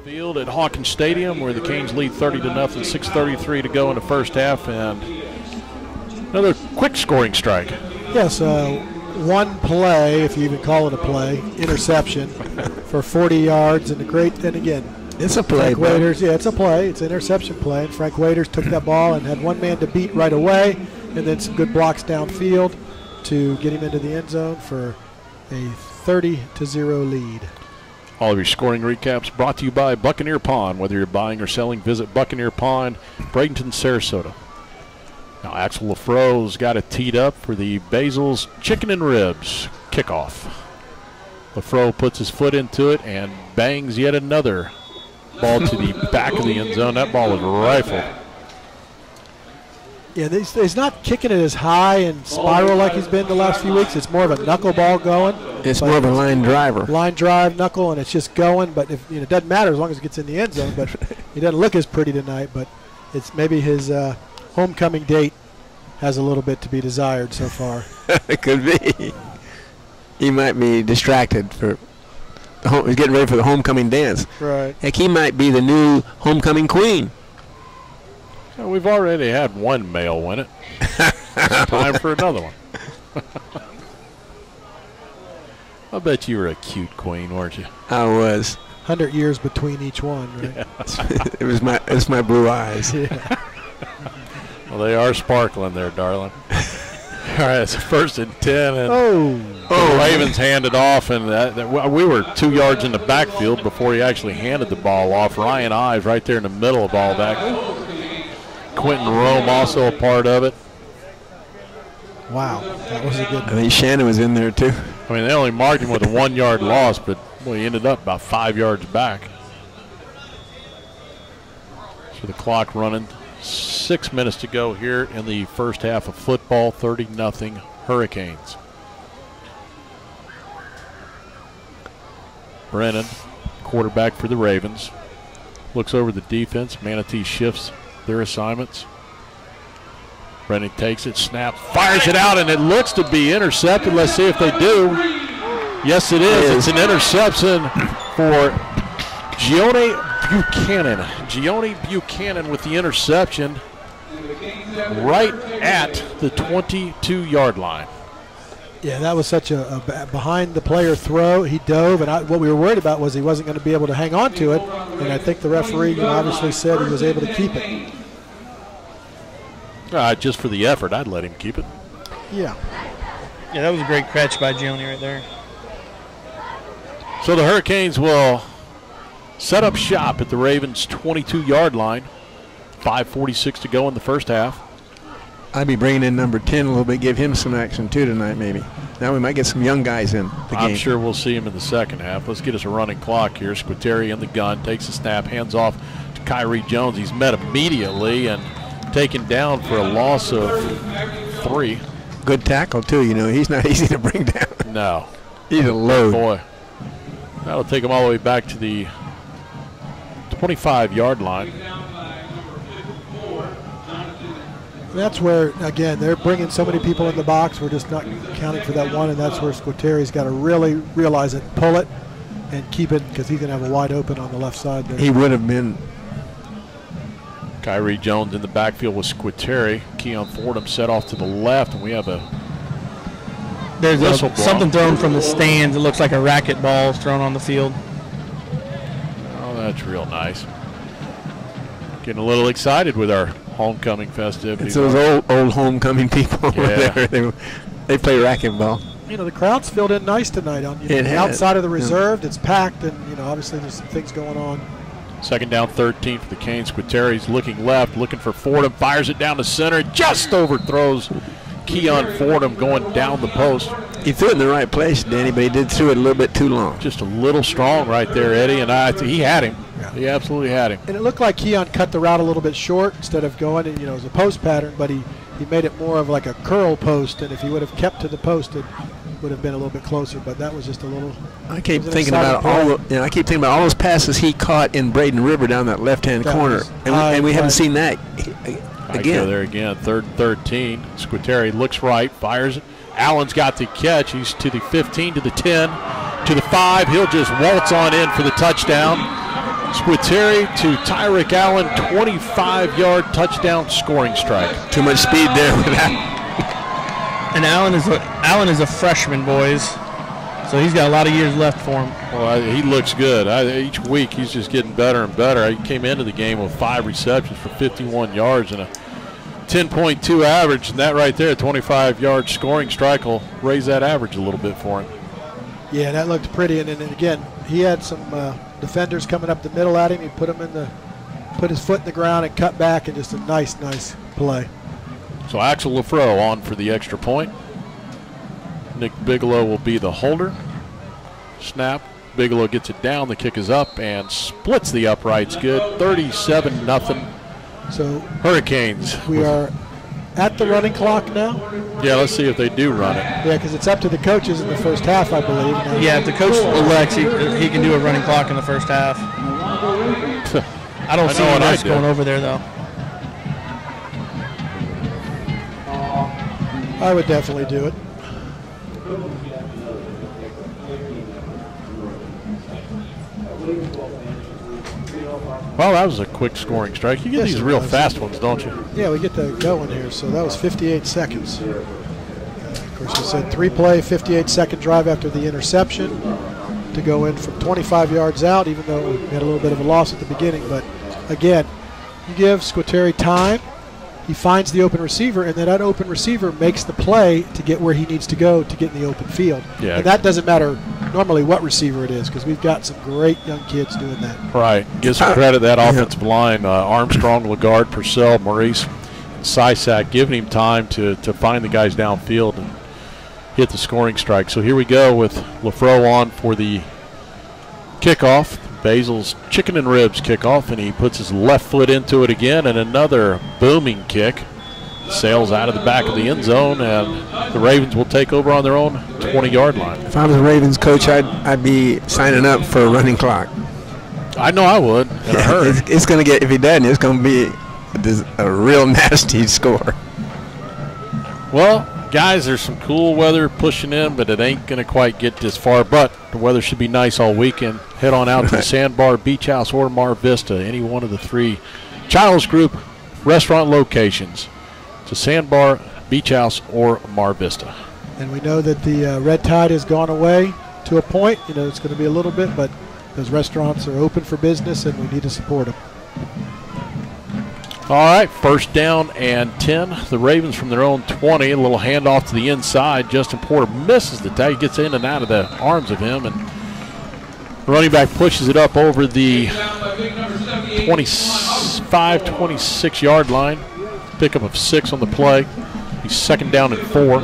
Field at Hawkins Stadium, where the Canes lead 30-0, 6:33 to go in the first half, and another quick scoring strike. Yes, one play, if you even call it a play, interception for 40 yards, and again, it's a play. Frank Waiters, yeah, it's a play. It's an interception play, and Frank Waiters took that ball and had one man to beat right away, and then some good blocks downfield to get him into the end zone for a 30-0 lead. All of your scoring recaps brought to you by Buccaneer Pond. Whether you're buying or selling, visit Buccaneer Pond, Bradenton, Sarasota. Now Axel Lafro's got it teed up for the Basil's Chicken and Ribs kickoff. Lafro puts his foot into it and bangs yet another ball to the back of the end zone. That ball was rifled. Yeah, he's not kicking it as high and spiral like he's been the last few weeks. It's more of a knuckleball going. It's more of a line driver. Line drive, knuckle, and it's just going. But it doesn't matter as long as it gets in the end zone. But he doesn't look as pretty tonight. But it's maybe his homecoming date has a little bit to be desired so far. It could be. He might be distracted for. He's getting ready for the homecoming dance. Right. Heck, he might be the new homecoming queen. So we've already had one male win it. It's time for another one. I bet you were a cute queen, weren't you? I was. 100 years between each one, right? Yeah. It's my blue eyes. Yeah. Well, they are sparkling there, darling. All right, it's 1st and 10, and the Ravens handed off, and we were 2 yards in the backfield before he actually handed the ball off. Ryan Ives right there in the middle of all that. Quentin Rome also a part of it. Wow, that was a good. I think Shannon was in there too. I mean, they only marked him with a 1-yard loss, but well, he ended up about 5 yards back. So the clock running. 6 minutes to go here in the first half of football. 30-0 Hurricanes. Brennan, quarterback for the Ravens, looks over the defense. Manatee shifts their assignments. Brennan takes it, snaps, fires it out, and it looks to be intercepted. Let's see if they do. Yes, it is. It's an interception for Gione Buchanan with the interception right at the 22-yard line. Yeah, that was such a behind-the-player throw. He dove, and what we were worried about was he wasn't going to be able to hang on to it, and I think the referee obviously said he was able to keep it. Just for the effort, I'd let him keep it. Yeah. Yeah, that was a great catch by Gione right there. So the Hurricanes will set up shop at the Ravens' 22-yard line. 5:46 to go in the first half. I'd be bringing in number 10 a little bit, give him some action too tonight maybe. Now we might get some young guys in the game. I'm sure we'll see him in the second half. Let's get us a running clock here. Squitieri in the gun, takes the snap, hands off to Kyrie Jones. He's met immediately and taken down for a loss of 3. Good tackle too, you know. He's not easy to bring down. No. He's a load. Boy. That'll take him all the way back to the 25-yard line. That's where, again, they're bringing so many people in the box. We're just not counting for that one, and that's where Squitieri's got to really realize it, pull it, and keep it, because he's going to have a wide open on the left side there. He would have been. Kyrie Jones in the backfield with Squitieri. Keon Fordham set off to the left, and we have a whistle blown. Something thrown from the stands. It looks like a racket ball thrown on the field. Oh, that's real nice. Getting a little excited with our homecoming festivities. It's those old homecoming people over there. They play racquetball. You know, the crowd's filled in nice tonight. On outside of the reserved, it's packed, and obviously there's some things going on. 2nd down, 13 for the Canes. Squitieri's looking left, looking for Fordham, fires it down the center, just overthrows Keon Fordham going down the post. He threw it in the right place, Danny, but he did throw it a little bit too long. Just a little strong right there, Eddie, and he had him. Yeah. He absolutely had him. And it looked like Keon cut the route a little bit short instead of going, it was a post pattern, but he made it more of like a curl post, and if he would have kept to the post, it would have been a little bit closer, but that was just a little. I keep thinking about all those passes he caught in Braden River down that left-hand corner, and we haven't seen that again. Go there again. 3rd and 13. Squitieri looks right, fires it. Allen's got the catch. He's to the 15, to the 10, to the 5. He'll just waltz on in for the touchdown. Squitieri to Tyreek Allen, 25-yard touchdown scoring strike. Too much speed there with that. And Allen is a freshman, boys, so he's got a lot of years left for him. Well, he looks good. Each week he's just getting better and better. He came into the game with 5 receptions for 51 yards and a 10.2 average, and that right there, a 25-yard scoring strike, will raise that average a little bit for him. Yeah, that looked pretty. And then again, he had some defenders coming up the middle at him. He put his foot in the ground and cut back, and just a nice play. So Axel Lafro on for the extra point. Nick Bigelow will be the holder. Snap. Bigelow gets it down. The kick is up and splits the uprights. Good. 37-0. So Hurricanes. We are at the running clock now. Yeah, let's see if they do run it. Yeah, because it's up to the coaches in the first half, I believe. Yeah, if the coach elects, he can do a running clock in the first half. I don't see us going over there, though. I would definitely do it. Well, that was a quick scoring strike. You get these real fast ones, don't you? Yeah, we get to go in here. So that was 58 seconds. Of course, we said 3-play, 58-second drive after the interception to go in from 25 yards out, even though we had a little bit of a loss at the beginning. But again, you give Squitieri time, he finds the open receiver, and then that open receiver makes the play to get where he needs to go to get in the open field. Yeah. And that doesn't matter normally what receiver it is, because we've got some great young kids doing that. Right. Give some credit to that offensive line. Armstrong, Lagarde, Purcell, Maurice, and Sysak, giving him time to find the guys downfield and hit the scoring strike. So here we go with LaFro on for the kickoff. Basil's chicken and ribs kickoff, and he puts his left foot into it again, and another booming kick. Sails out of the back of the end zone, and the Ravens will take over on their own 20-yard line. If I was a Ravens coach, I'd be signing up for a running clock. I know I would in a hurry. It's going to get, if he doesn't, it's going to be a real nasty score. Well, guys, there's some cool weather pushing in, but it ain't going to quite get this far. But the weather should be nice all weekend. Head on out to the Sandbar Beach House or Mar Vista, any one of the 3 Childs Group restaurant locations. To Sandbar, Beach House, or Mar Vista. And we know that the red tide has gone away to a point. You know, it's going to be a little bit, but those restaurants are open for business, and we need to support them. All right, first down and 10. The Ravens from their own 20. A little handoff to the inside. Justin Porter misses the tag. He gets in and out of the arms of him, and the running back pushes it up over the 25, 26-yard line. Pickup of 6 on the play. He's second down and 4.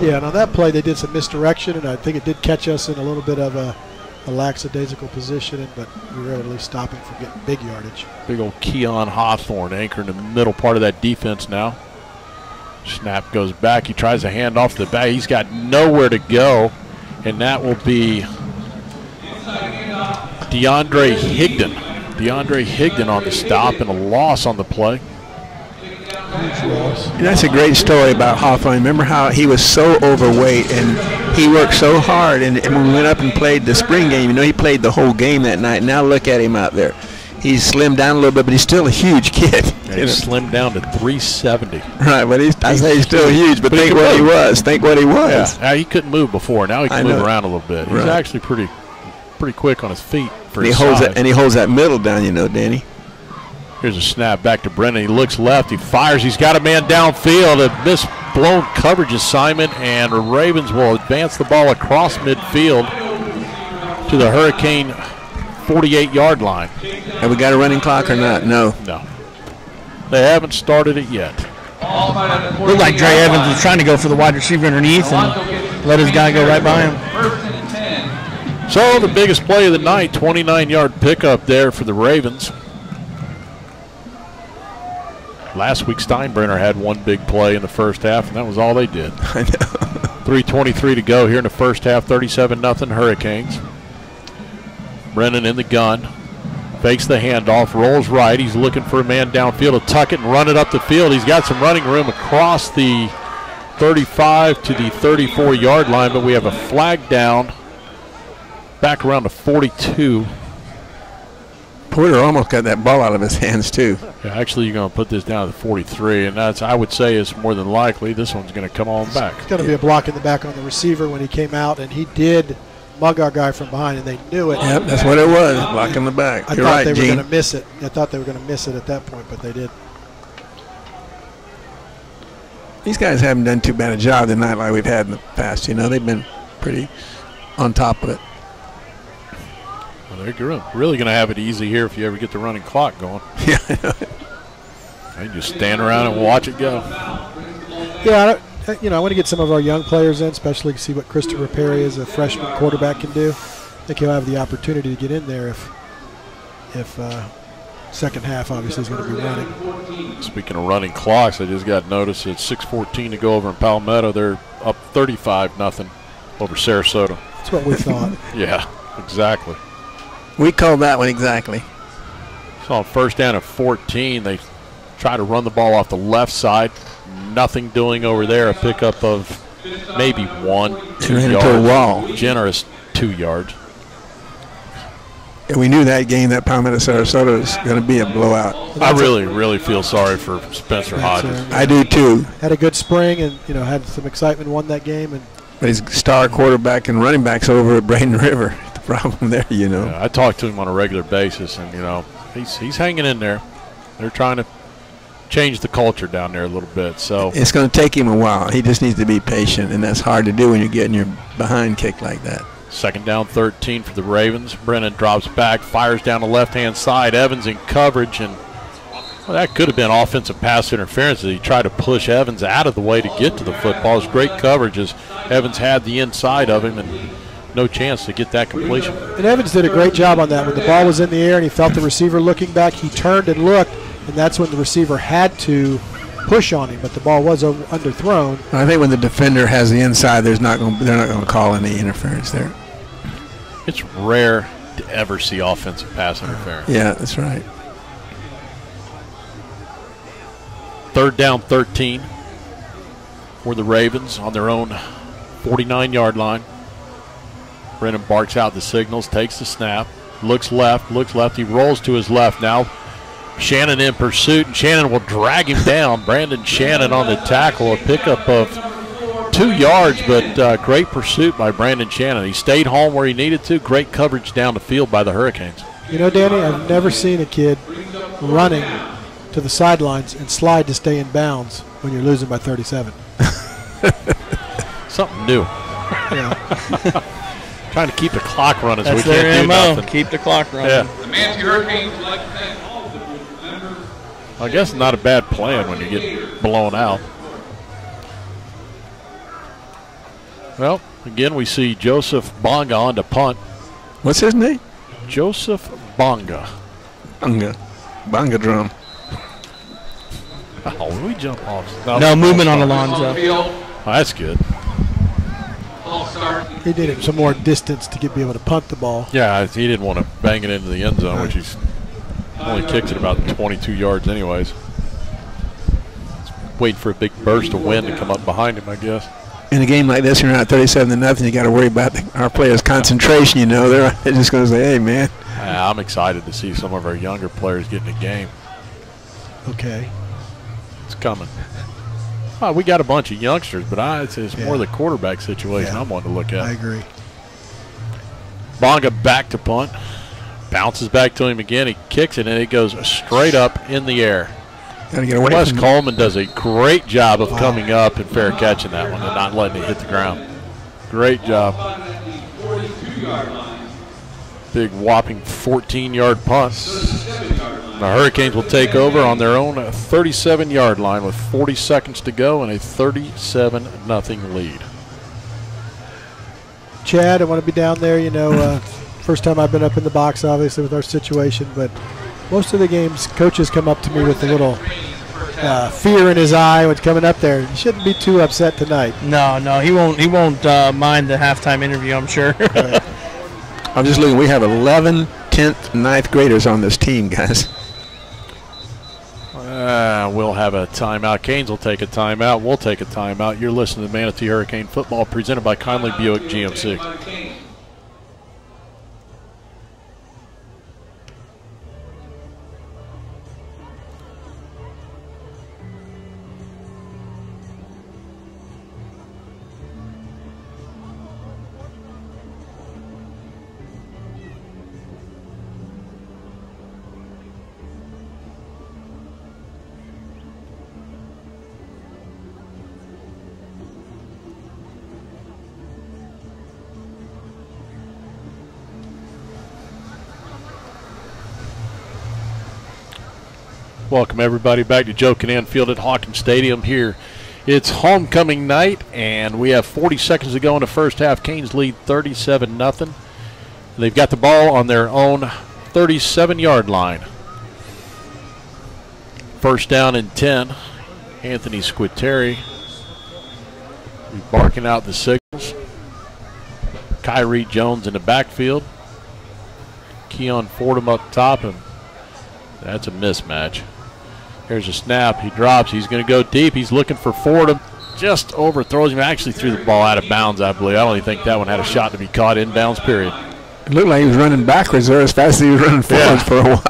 Yeah, and on that play they did some misdirection, and I think it did catch us in a little bit of a lackadaisical position, but we were able to at least stop him from getting big yardage. Big old Keon Hawthorne anchor in the middle part of that defense now. Snap goes back. He tries to hand off to the back. He's got nowhere to go, and that will be DeAndre Higdon. DeAndre Higdon on the stop and a loss on the play. And that's a great story about Hawthorne. Remember how he was so overweight and he worked so hard, and when we went up and played the spring game, you know, he played the whole game that night. Now look at him out there. He's slimmed down a little bit, but he's still a huge kid. Yeah, he's slimmed down to 370. Right, but I say he's still huge, but think what he was. Think what he was. Yeah, he couldn't move before. Now he can move around a little bit. He's actually pretty quick on his feet for his size. And he holds that middle down, you know, Danny. Here's a snap back to Brennan. He looks left. He fires. He's got a man downfield. A missed-blown coverage assignment, and the Ravens will advance the ball across midfield to the Hurricane 48-yard line. Have we got a running clock or not? No. No. They haven't started it yet. Looked like Dre Evans was trying to go for the wide receiver underneath and let his guy go right by him. So the biggest play of the night, 29-yard pickup there for the Ravens. Last week, Steinbrenner had one big play in the first half, and that was all they did. I know. 3:23 to go here in the first half, 37-0 Hurricanes. Brennan in the gun. Fakes the handoff, rolls right. He's looking for a man downfield to tuck it and run it up the field. He's got some running room across the 35 to the 34-yard line, but we have a flag down back around the 42. Porter almost got that ball out of his hands, too. Yeah, actually, you're going to put this down to the 43, and that's, I would say, is more than likely this one's going to come on back. It's going to be a block in the back on the receiver when he came out, and he did mug our guy from behind, and they knew it. Yep, that's what it was, block in the back. You're right, Gene. I thought they were going to miss it. I thought they were going to miss it at that point, but they did. These guys haven't done too bad a job tonight like we've had in the past. You know, they've been pretty on top of it. Well, they're really going to have it easy here if you ever get the running clock going. Yeah, I know. They just stand around and watch it go. Yeah, I want to get some of our young players in, especially to see what Christopher Perry as a freshman quarterback can do. I think he'll have the opportunity to get in there if second half obviously is going to be running. Speaking of running clocks, I just got notice it's 6:14 to go over in Palmetto. They're up 35-0 over Sarasota. That's what we thought. Yeah, exactly. We called that one exactly. So on first down at 14, they try to run the ball off the left side. Nothing doing over there. A pickup of maybe 2 ran yards. into a wall. Generous 2 yards. And we knew that game, that Palmetto Sarasota, was going to be a blowout. I really feel sorry for Spencer Hodges. I do too. Had a good spring and had some excitement, won that game. But his star quarterback and running backs over at Braden River. The problem there, Yeah, I talk to him on a regular basis, and he's hanging in there. They're trying to changed the culture down there a little bit. So it's going to take him a while. He just needs to be patient, and that's hard to do when you're getting your behind kicked like that. 2nd down 13 for the Ravens. Brennan drops back, fires down the left-hand side. Evans in coverage, and that could have been offensive pass interference as he tried to push Evans out of the way to get to the football. It's great coverage as Evans had the inside of him and no chance to get that completion. And Evans did a great job on that. When the ball was in the air and he felt the receiver looking back, he turned and looked, and that's when the receiver had to push on him, but the ball was underthrown. I think when the defender has the inside, they're not going to call any interference there. It's rare to ever see offensive pass interference. Yeah, that's right. 3rd down 13 for the Ravens on their own 49-yard line. Brennan barks out the signals, takes the snap, looks left. He rolls to his left now. Shannon in pursuit, and Shannon will drag him down. Brandon Shannon on the tackle, a pickup of 2 yards, but great pursuit by Brandon Shannon. He stayed home where he needed to. Great coverage down the field by the Hurricanes. You know, Danny, I've never seen a kid running to the sidelines and slide to stay in bounds when you're losing by 37. Something new. Yeah. Trying to keep the clock running so That's we can't do nothing. Keep the clock running. Yeah. The Manatee Hurricanes would like to thank all of the members. I guess not a bad plan when you get blown out. Well, again, we see Joseph Bonga on to punt. What's his name? Joseph Bonga. Bonga drum. Oh, we jump off. No movement on Alonso. Oh, that's good. He needed some more distance to be able to punt the ball. Yeah, he didn't want to bang it into the end zone, which he's only kicks it about 22 yards anyways. Wait for a big burst of wind to come up behind him, I guess. In a game like this, you're not 37-0. You got to worry about our players' concentration. You know, they're just going to say, "Hey, man." I'm excited to see some of our younger players get in the game. Okay, it's coming. Well, we got a bunch of youngsters, but it's more the quarterback situation I'm wanting to look at. I agree. Bonga back to punt. Bounces back to him again. He kicks it, and it goes straight up in the air. Gotta get away Wes from Coleman does a great job of coming up and fair catching that one and not letting it hit the ground. Great job. Big whopping 14-yard punt. The Hurricanes will take over on their own 37-yard line with 40 seconds to go and a 37-0 lead. Chad, I want to be down there. You know, first time I've been up in the box, obviously, with our situation, but most of the games, coaches come up to me with a little fear in his eye when coming up there. He shouldn't be too upset tonight. No, he won't mind the halftime interview, I'm sure. Right. I'm just looking. We have 11 10th, 9th graders on this team, guys. We'll have a timeout. Canes will take a timeout. We'll take a timeout. You're listening to Manatee Hurricane Football presented by Conley Buick GMC. Welcome everybody back to Joe Kinnan Field at Hawkins Stadium here. It's homecoming night, and we have 40 seconds to go in the first half. Canes lead 37-0. They've got the ball on their own 37-yard line. First down and 10. Anthony Squitieri barking out the signals. Kyrie Jones in the backfield. Keon Fordham up top, and that's a mismatch. Here's a snap. He drops. He's going to go deep. He's looking for Fordham. Just overthrows him. Actually threw the ball out of bounds, I believe. I don't even think that one had a shot to be caught in bounds, period. It looked like he was running backwards there as fast as he was running forwards for a while.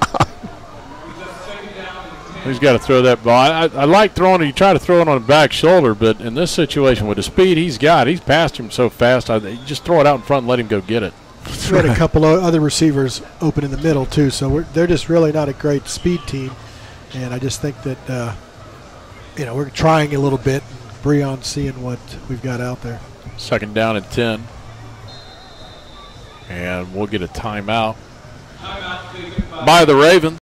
He's got to throw that ball. I like throwing it. You try to throw it on the back shoulder, but in this situation with the speed he's got, he's passed him so fast. You just throw it out in front and let him go get it. We had a couple of other receivers open in the middle, too, so they're just really not a great speed team. And I just think that we're trying a little bit. Breon seeing what we've got out there. 2nd down and 10. And we'll get a timeout by the Ravens.